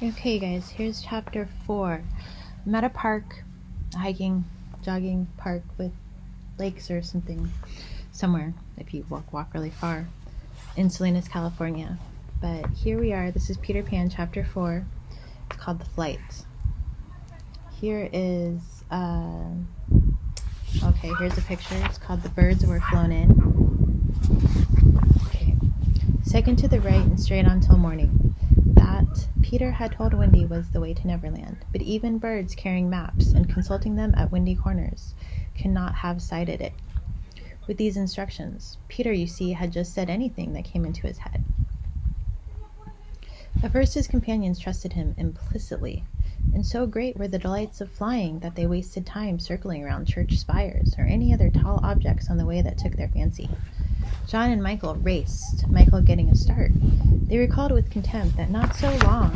Okay, guys, here's chapter 4. I'm at a park, a hiking, jogging park with lakes or something, somewhere, if you walk really far, in Salinas, California. But here we are. This is Peter Pan, chapter 4. It's called The Flight. Here is, okay, here's a picture. It's called The Birds Were Flown In. Okay. Second to the right and straight on till morning. That, Peter had told Wendy, was the way to Neverland, but even birds carrying maps and consulting them at windy corners could not have sighted it. With these instructions, Peter, you see, had just said anything that came into his head. At first his companions trusted him implicitly, and so great were the delights of flying that they wasted time circling around church spires or any other tall objects on the way that took their fancy. John and Michael raced, Michael getting a start. They recalled with contempt that not so long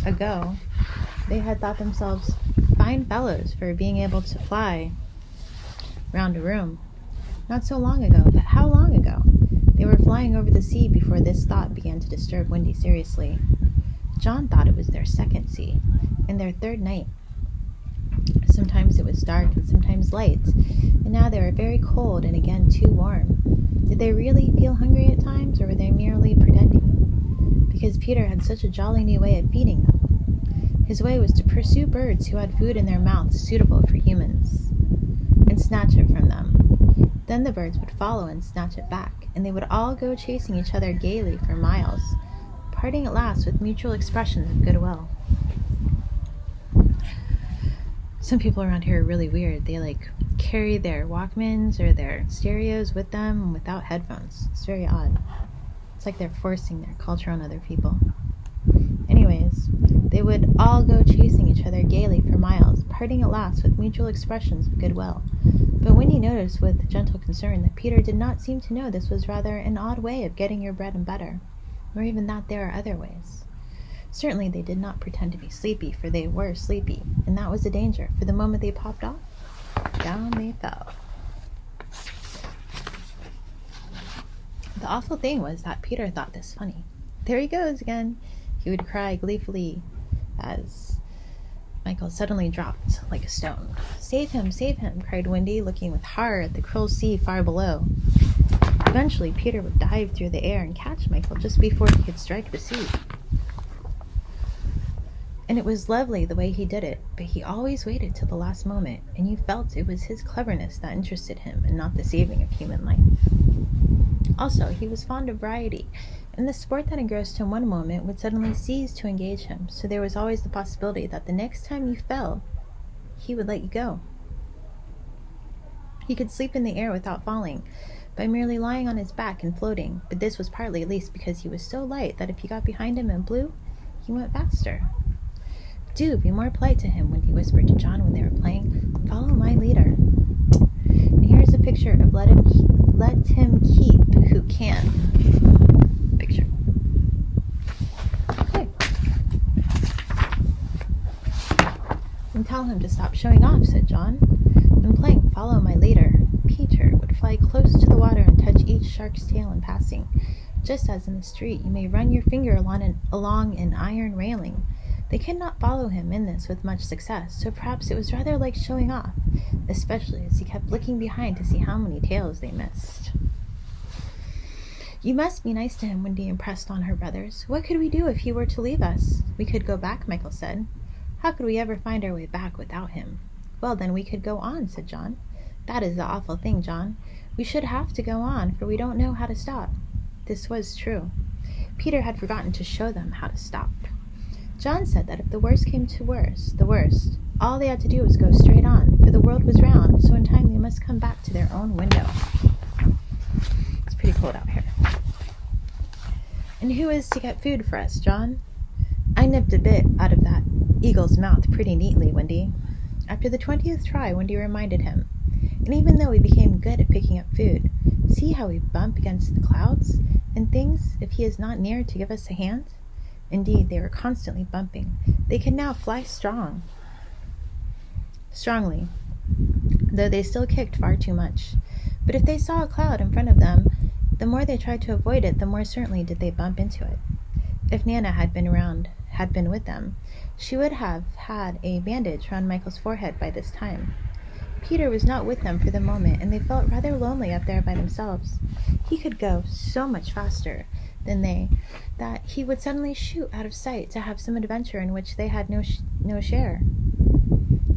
ago they had thought themselves fine fellows for being able to fly round a room. Not so long ago, but how long ago? They were flying over the sea before this thought began to disturb Wendy seriously. John thought it was their second sea, and their third night. Sometimes it was dark and sometimes light, and now they were very cold and again too warm. Did they really feel hungry at times, or were they merely pretending? Because Peter had such a jolly new way of feeding them. His way was to pursue birds who had food in their mouths suitable for humans, and snatch it from them. Then the birds would follow and snatch it back, and they would all go chasing each other gaily for miles, parting at last with mutual expressions of goodwill. Some people around here are really weird. They carry their Walkmans or their stereos with them without headphones. It's very odd. It's like they're forcing their culture on other people. Anyways, they would all go chasing each other gaily for miles, parting at last with mutual expressions of goodwill. But Wendy noticed with gentle concern that Peter did not seem to know this was rather an odd way of getting your bread and butter, or even that there are other ways. Certainly they did not pretend to be sleepy, for they were sleepy, and that was a danger, for the moment they popped off, down they fell. The awful thing was that Peter thought this funny. There he goes again, he would cry gleefully as Michael suddenly dropped like a stone. Save him, cried Wendy, looking with horror at the cruel sea far below. Eventually Peter would dive through the air and catch Michael just before he could strike the sea. And it was lovely the way he did it, but he always waited till the last moment, and you felt it was his cleverness that interested him and not the saving of human life. Also, he was fond of variety, and the sport that engrossed him one moment would suddenly cease to engage him, so there was always the possibility that the next time you fell, he would let you go. He could sleep in the air without falling, by merely lying on his back and floating, but this was partly at least because he was so light that if you got behind him and blew, he went faster. Do be more polite to him, when he whispered to John when they were playing. Follow my leader. And here's a picture of let him keep who can. Picture. Okay. And tell him to stop showing off, said John. When playing Follow My Leader, Peter would fly close to the water and touch each shark's tail in passing. Just as in the street you may run your finger along an iron railing. They could not follow him in this with much success, so perhaps it was rather like showing off, especially as he kept looking behind to see how many tails they missed. You must be nice to him, Wendy impressed on her brothers. What could we do if he were to leave us? We could go back, Michael said. How could we ever find our way back without him? Well, then we could go on, said John. That is the awful thing, John. We should have to go on, for we don't know how to stop. This was true. Peter had forgotten to show them how to stop. John said that if the worst came to the worst, all they had to do was go straight on, for the world was round, so in time they must come back to their own window. It's pretty cold out here. And who is to get food for us, John? I nipped a bit out of that eagle's mouth pretty neatly, Wendy. After the 20th try, Wendy reminded him. And even though we became good at picking up food, see how we bump against the clouds and things if he is not near to give us a hand? Indeed, they were constantly bumping. They could now fly strongly, though they still kicked far too much. But if they saw a cloud in front of them, The more they tried to avoid it, the more certainly did they bump into it. If Nana had been with them, she would have had a bandage round Michael's forehead by this time. Peter was not with them for the moment, and they felt rather lonely up there by themselves. He could go so much faster than they that he would suddenly shoot out of sight to have some adventure in which they had no share.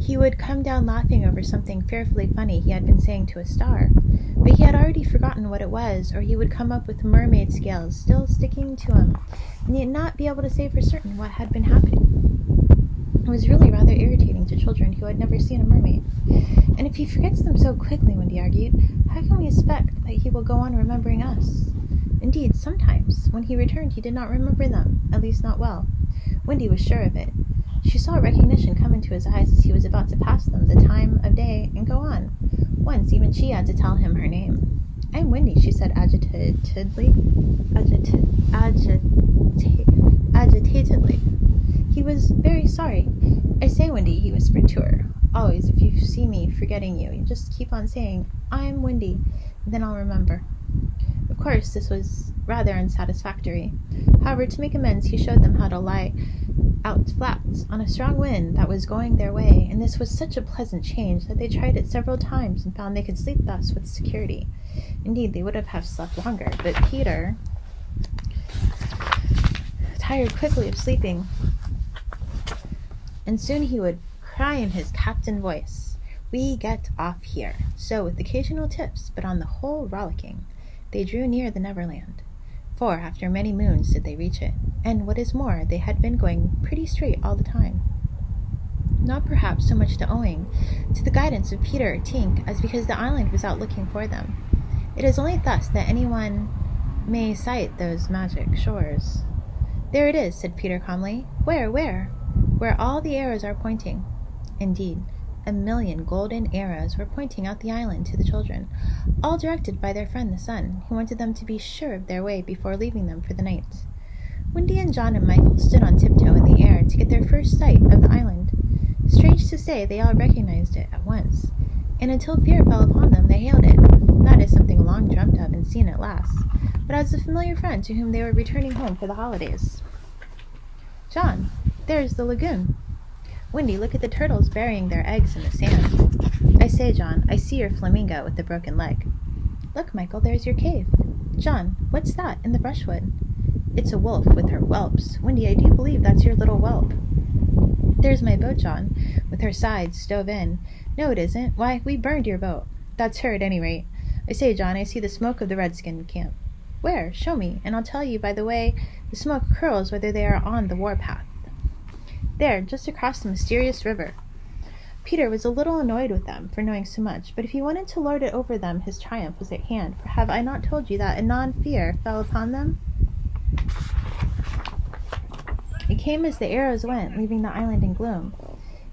He would come down laughing over something fearfully funny he had been saying to a star, but he had already forgotten what it was, or he would come up with mermaid scales still sticking to him, and yet not be able to say for certain what had been happening. It was really rather irritating to children who had never seen a mermaid. And if he forgets them so quickly, Wendy argued, how can we expect that he will go on remembering us? Indeed, sometimes, when he returned, he did not remember them, at least not well. Wendy was sure of it. She saw recognition come into his eyes as he was about to pass them, the time of day, and go on. Once, even she had to tell him her name. I'm Wendy, she said agitatedly. Agitatedly. He was very sorry. I say, Wendy, he whispered to her. Always, if you see me forgetting you, you just keep on saying, I'm Wendy, and then I'll remember. Of course, this was rather unsatisfactory. However, to make amends, he showed them how to lie out flat on a strong wind that was going their way, and this was such a pleasant change that they tried it several times and found they could sleep thus with security. Indeed, they would have slept longer, but Peter, tired quickly of sleeping, and soon he would cry in his captain voice, we get off here. So, with occasional tips, but on the whole rollicking, they drew near the Neverland. For after many moons did they reach it, and what is more, they had been going pretty straight all the time. Not perhaps so much owing to the guidance of Peter or Tink as because the island was out looking for them. It is only thus that anyone may sight those magic shores. There it is, said Peter calmly. Where? Where all the arrows are pointing. Indeed, 1,000,000 golden arrows were pointing out the island to the children, all directed by their friend the sun, who wanted them to be sure of their way before leaving them for the night. Wendy and John and Michael stood on tiptoe in the air to get their first sight of the island. Strange to say, they all recognized it at once, and until fear fell upon them, they hailed it, not as something long dreamt of and seen at last, but as a familiar friend to whom they were returning home for the holidays. John, there's the lagoon. Wendy, look at the turtles burying their eggs in the sand. I say, John, I see your flamingo with the broken leg. Look, Michael, there's your cave. John, what's that in the brushwood? It's a wolf with her whelps. Wendy, I do believe that's your little whelp. There's my boat, John, with her sides stove in. No, it isn't. Why, we burned your boat. That's her, at any rate. I say, John, I see the smoke of the redskin camp. Where? Show me, and I'll tell you by the way the smoke curls whether they are on the warpath. There, just across the mysterious river. Peter was a little annoyed with them for knowing so much, but if he wanted to lord it over them, his triumph was at hand, for have I not told you that anon fear fell upon them? It came as the arrows went, leaving the island in gloom.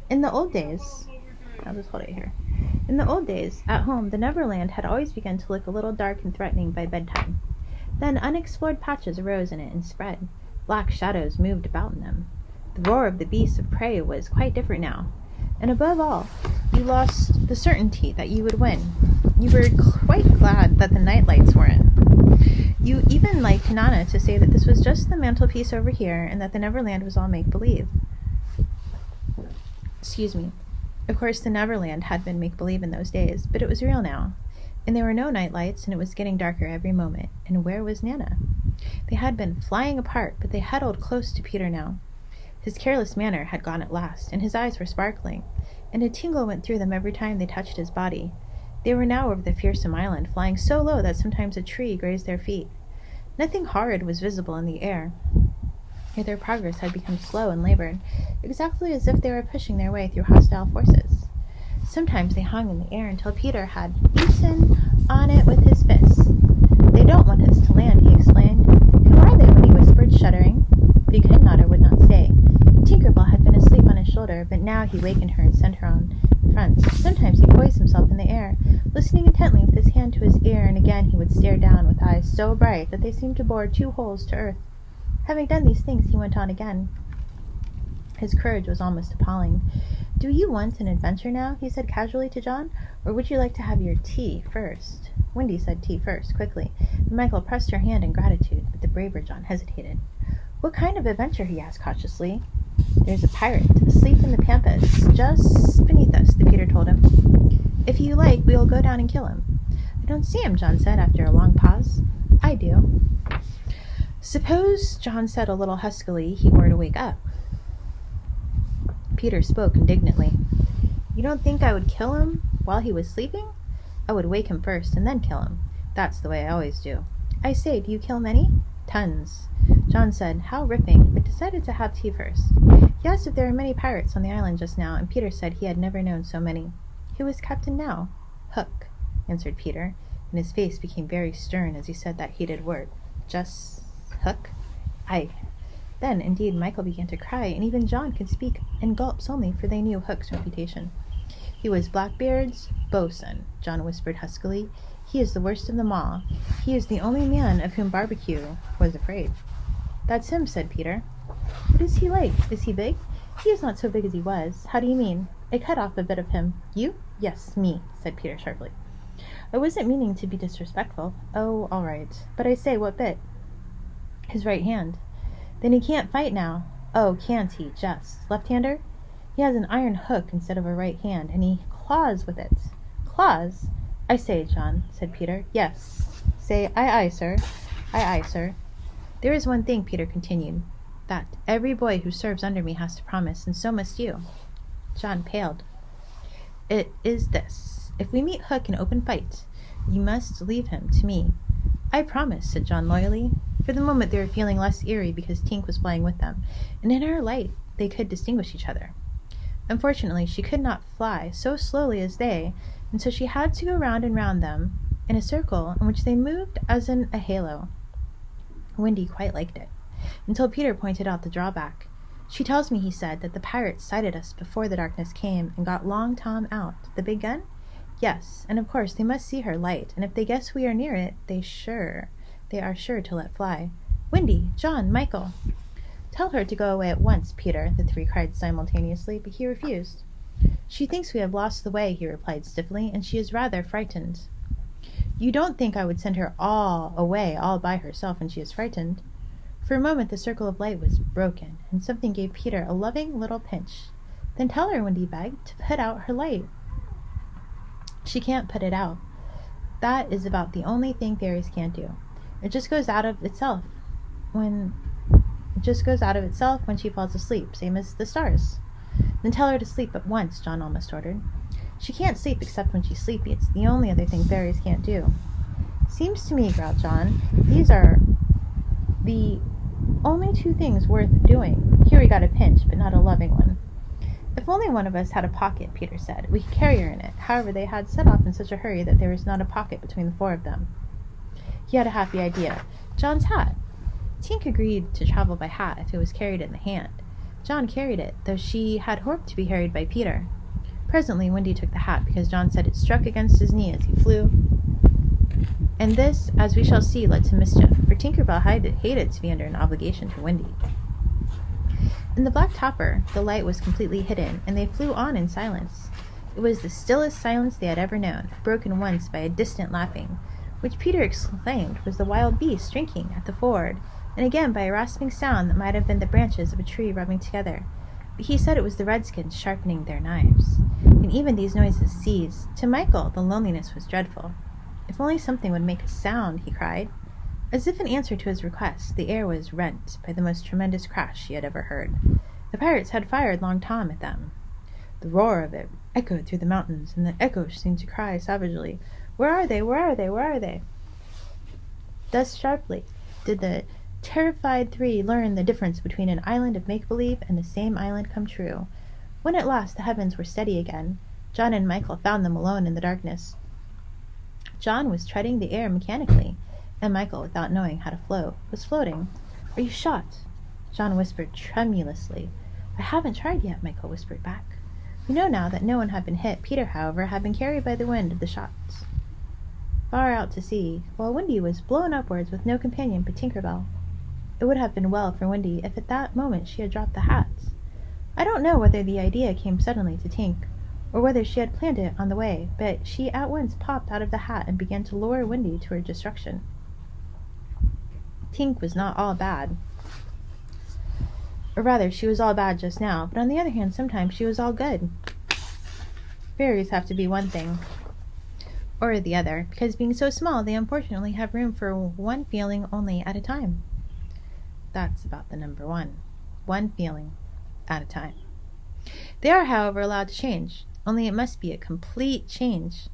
In the old days, I'll just hold it here. In the old days, at home, the Neverland had always begun to look a little dark and threatening by bedtime. Then unexplored patches arose in it and spread. Black shadows moved about in them. The roar of the beasts of prey was quite different now. And above all, you lost the certainty that you would win. You were quite glad that the night lights were in. You even liked Nana to say that this was just the mantelpiece over here and that the Neverland was all make-believe. Excuse me. Of course, the Neverland had been make-believe in those days, but it was real now. And there were no night lights, and it was getting darker every moment. And where was Nana? They had been flying apart, but they huddled close to Peter now. His careless manner had gone at last, and his eyes were sparkling, and a tingle went through them every time they touched his body. They were now over the fearsome island, flying so low that sometimes a tree grazed their feet. Nothing horrid was visible in the air, yet their progress had become slow and labored, exactly as if they were pushing their way through hostile forces. Sometimes they hung in the air until Peter had beaten on it with his fists. They don't want us to land, he explained. Who are they? He whispered, shuddering, but he could not or would not say. Tinkerbell had been asleep on his shoulder, but now he wakened her and sent her on in front. Sometimes he poised himself in the air, listening intently with his hand to his ear, and again he would stare down with eyes so bright that they seemed to bore 2 holes to earth. Having done these things, he went on again. His courage was almost appalling. "Do you want an adventure now?" he said casually to John, "or would you like to have your tea first?" Wendy said tea first, quickly, and Michael pressed her hand in gratitude, but the braver John hesitated. "What kind of adventure?" he asked cautiously. "There's a pirate asleep in the pampas just beneath us," the Peter told him. "If you like, we will go down and kill him." "I don't see him," John said after a long pause. "I do." "Suppose," John said a little huskily, "he were to wake up." Peter spoke indignantly. "You don't think I would kill him while he was sleeping? I would wake him first and then kill him. That's the way I always do." "I say, do you kill many?" "Tons." John said, "How ripping," but decided to have tea first. He asked if there were many pirates on the island just now, and Peter said he had never known so many. "Who is captain now?" "Hook," answered Peter, and his face became very stern as he said that hated word. "Just Hook?" "Aye." Then, indeed, Michael began to cry, and even John could speak in gulps only, for they knew Hook's reputation. "He was Blackbeard's bosun," John whispered huskily. "He is the worst of them all. He is the only man of whom Barbecue was afraid." "That's him," said Peter. "What is he like? Is he big?" "He is not so big as he was." "How do you mean?" "I cut off a bit of him." "You?" "Yes, me," said Peter sharply. "I wasn't meaning to be disrespectful." "Oh, all right. But I say, what bit?" "His right hand." "Then he can't fight now." "Oh, can't he? Just. Left-hander?" "He has an iron hook instead of a right hand, and he claws with it." "Claws?" "I say, John," said Peter. "Yes." "Say, aye, aye, sir." "Aye, aye, sir." "There is one thing," Peter continued, "that every boy who serves under me has to promise, and so must you." John paled. "It is this. If we meet Hook in open fight, you must leave him to me." "I promise," said John loyally. For the moment they were feeling less eerie because Tink was playing with them, and in her light they could distinguish each other. Unfortunately, she could not fly so slowly as they, and so she had to go round and round them in a circle in which they moved as in a halo. Wendy quite liked it, until Peter pointed out the drawback. "She tells me," he said, "that the pirates sighted us before the darkness came and got Long Tom out. The big gun?" "Yes, and of course they must see her light, and if they guess we are near it, they are sure to let fly. Wendy, John, Michael." "Tell her to go away at once, Peter," the three cried simultaneously, but he refused. "She thinks we have lost the way," he replied stiffly, "and she is rather frightened." "You don't think I would send her away all by herself when she is frightened?" For a moment the circle of light was broken, and something gave Peter a loving little pinch. "Then tell her," Wendy begged, "to put out her light." "She can't put it out. That is about the only thing fairies can't do. It just goes out of itself when she falls asleep, same as the stars." "Then tell her to sleep at once," John almost ordered. "She can't sleep except when she's sleepy. It's the only other thing fairies can't do." "Seems to me," growled John, "these are the only two things worth doing." Here he got a pinch, but not a loving one. "If only one of us had a pocket," Peter said, "we could carry her in it." However, they had set off in such a hurry that there was not a pocket between the four of them. He had a happy idea. John's hat. Tink agreed to travel by hat if it was carried in the hand. John carried it, though she had hoped to be carried by Peter. Presently Wendy took the hat because John said it struck against his knee as he flew, and this, as we shall see, led to mischief, for Tinker Bell hated to be under an obligation to Wendy. In the black topper, the light was completely hidden, and they flew on in silence. It was the stillest silence they had ever known, broken once by a distant lapping, which Peter exclaimed was the wild beast drinking at the ford, and again by a rasping sound that might have been the branches of a tree rubbing together. But he said it was the redskins sharpening their knives. And even these noises ceased. To Michael, the loneliness was dreadful. "If only something would make a sound," he cried. As if in answer to his request, the air was rent by the most tremendous crash he had ever heard. The pirates had fired Long Tom at them. The roar of it echoed through the mountains, and the echoes seemed to cry savagely, "Where are they? Where are they? Where are they?" Thus sharply did the terrified three learn the difference between an island of make-believe and the same island come true. When at last the heavens were steady again, John and Michael found them alone in the darkness. John was treading the air mechanically, and Michael, without knowing how to float, was floating. "Are you shot?" John whispered tremulously. "I haven't tried yet," Michael whispered back. We know now that no one had been hit. Peter, however, had been carried by the wind of the shots far out to sea, while Wendy was blown upwards with no companion but Tinker Bell. It would have been well for Wendy if at that moment she had dropped the hat. I don't know whether the idea came suddenly to Tink, or whether she had planned it on the way, but she at once popped out of the hat and began to lure Wendy to her destruction. Tink was not all bad. Or rather, she was all bad just now, but on the other hand, sometimes she was all good. Fairies have to be one thing or the other, because being so small, they unfortunately have room for one feeling only at a time. That's about the number one. One feeling at a time. They are, however, allowed to change, only it must be a complete change.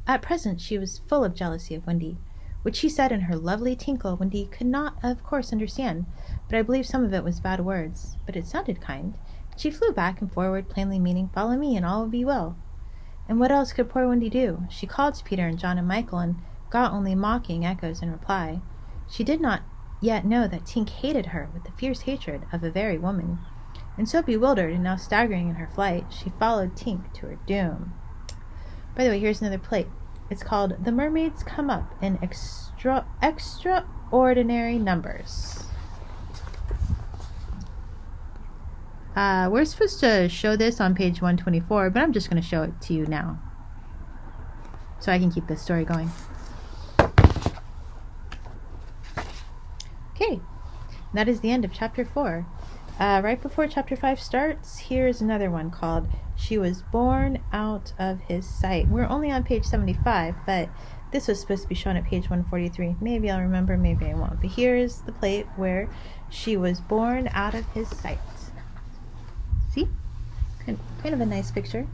At present she was full of jealousy of Wendy, which she said in her lovely tinkle Wendy could not, of course, understand, but I believe some of it was bad words, but it sounded kind. She flew back and forward, plainly meaning, "Follow me, and all will be well." And what else could poor Wendy do? She called to Peter and John and Michael, and got only mocking echoes in reply. She did not yet know that Tink hated her with the fierce hatred of a very woman. And so bewildered and now staggering in her flight, she followed Tink to her doom. By the way, here's another plate. It's called "The Mermaids Come Up in Extraordinary Numbers." We're supposed to show this on page 124, but I'm just going to show it to you now, so I can keep this story going. Okay, that is the end of chapter 4. Right before chapter 5 starts, here's another one called "She Was Born Out of His Sight." We're only on page 75, but this was supposed to be shown at page 143. Maybe I'll remember, maybe I won't. But here's the plate where she was born out of his sight. See? Kind of a nice picture.